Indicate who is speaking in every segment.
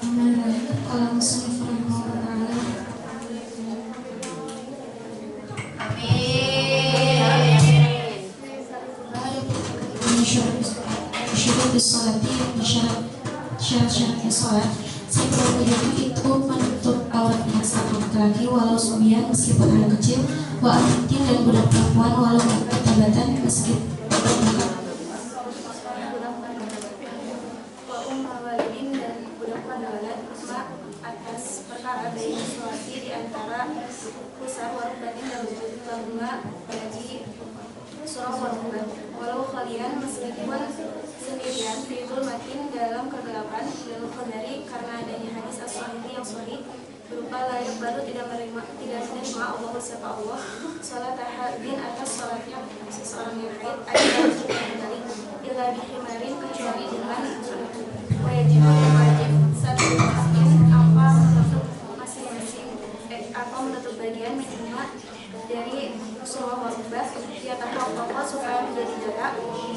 Speaker 1: Kalau musnif rahimahullah ta'ala. Syurut sholati, syarat-syaratnya sholat. Setelah wajib itu menutup auratnya satu laki walau subian meskipun anak kecil, wa atin dan budak perempuan walau tabatan meskipun
Speaker 2: atas perkara dari sholati di antara pusat warubatin dan bunga gaji surah warubat walau kalian meskipun sendirian fitul makin dalam kegelapan dan dari karena adanya hadis as-sahih yang sahih berupa layak baru tidak menerima Allah siapa Allah sholat tahadin atas sholatnya seseorang yang haid ada kembali illa bihimarin kecuali dengan wajib satu apa menutup masing-masing apa menutup bagian minimal dari surah warubah dia takwa supaya menjadi jarak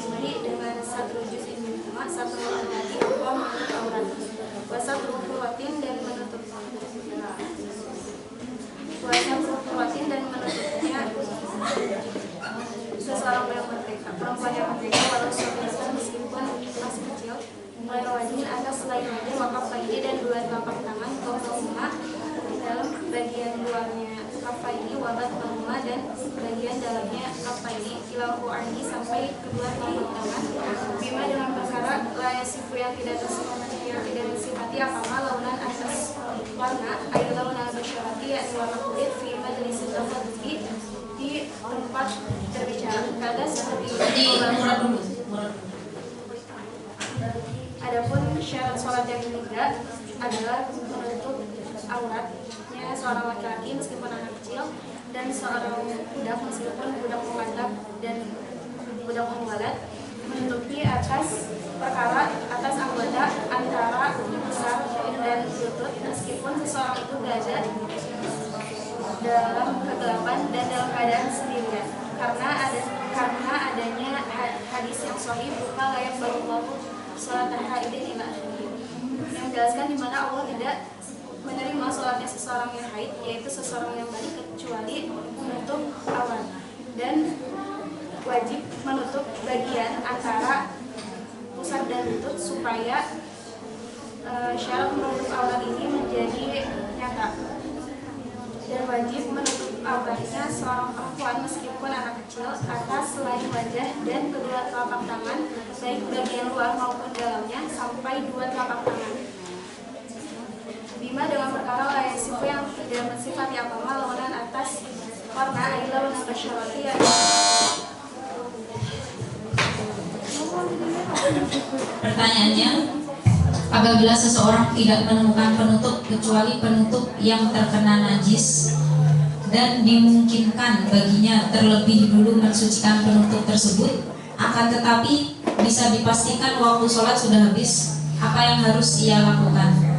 Speaker 2: jadi dengan satu juz ini satu lagi apa menutup aurat wasat rukuatin dan menutup dan menutupnya seseorang yang merdeka perempuan yang merdeka walau suami meskipun masih kecil mulai wajib atas selain wajib wakaf ini dan dua telapak tangan rumah di dalam bagian luarnya kafa ini wabat rumah dan bagian dalamnya kafa ini ilahu ani sampai kedua telapak tangan bima dengan perkara layasifu yang tidak disifati apama launan atas warna air launan bersyarati yakni warna kulit fi majelis tafaduki di tempat berbicara kada seperti
Speaker 3: murad dulu.
Speaker 2: Adapun syarat sholat yang ketiga adalah menutup auratnya seorang laki-laki meskipun anak kecil dan seorang budak meskipun budak mukallaf dan budak mualad menutupi atas perkara atas anggota antara pusar dan lutut meskipun seseorang itu berada dalam kegelapan dan dalam keadaan sendirian karena adanya hadis yang sahih berupa layak baru sholat haidin ila akhirih yang menjelaskan di mana Allah tidak menerima sholatnya seseorang yang haid yaitu seseorang yang balik kecuali menutup aurat dan wajib menutup bagian antara pusat dan lutut supaya syarat menutup aurat ini menjadi nyata dan wajib menutup auratnya seorang perempuan meskipun anak kecil atas selain wajah dan kedua telapak tangan baik bagian luar maupun dalamnya sampai dua telapak tangan bima dengan perkara layasifu yang tidak bersifat apama lawanan atas warna ailau dan basyarati
Speaker 3: Pertanyaannya, apabila seseorang tidak menemukan penutup kecuali penutup yang terkena najis dan dimungkinkan baginya terlebih dulu mensucikan penutup tersebut, akan tetapi bisa dipastikan waktu sholat sudah habis, apa yang harus ia lakukan?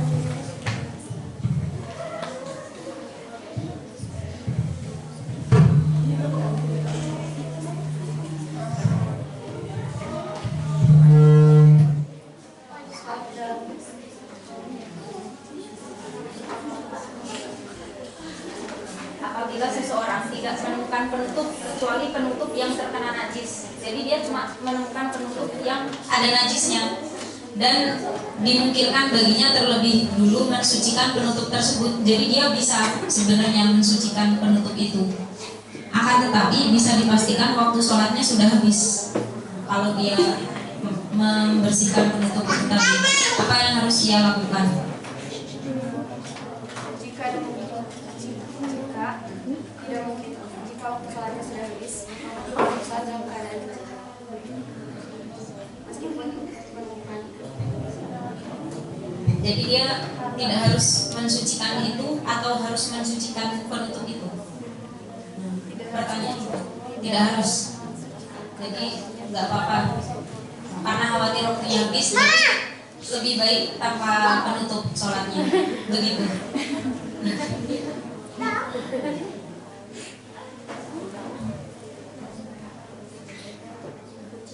Speaker 3: Apabila seseorang tidak menemukan penutup kecuali penutup yang terkena najis, jadi dia cuma menemukan penutup yang ada najisnya dan dimungkinkan baginya terlebih dulu mensucikan penutup tersebut, jadi dia bisa sebenarnya mensucikan penutup itu. Akan tetapi bisa dipastikan waktu sholatnya sudah habis kalau dia membersihkan penutup itu tadi. Apa yang harus ia lakukan?
Speaker 2: Jika tidak mungkin jika waktu sholatnya sudah habis sholat dalam keadaan meskipun menemukan
Speaker 3: jadi dia tidak harus mensucikan itu atau harus mensucikan penutup itu? Pertanyaan tidak harus, jadi nggak apa-apa karena khawatir waktunya habis, lebih baik tanpa penutup sholatnya, begitu.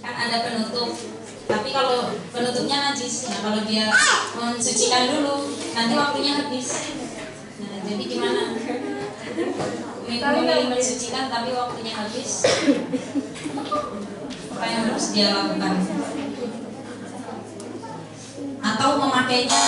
Speaker 3: Kan ada penutup, tapi kalau penutupnya najis. Nah kalau dia mensucikan dulu, nanti waktunya habis. Nah jadi gimana? Memilih mensucikan tapi waktunya habis. Apa yang harus dia lakukan? Atau memakainya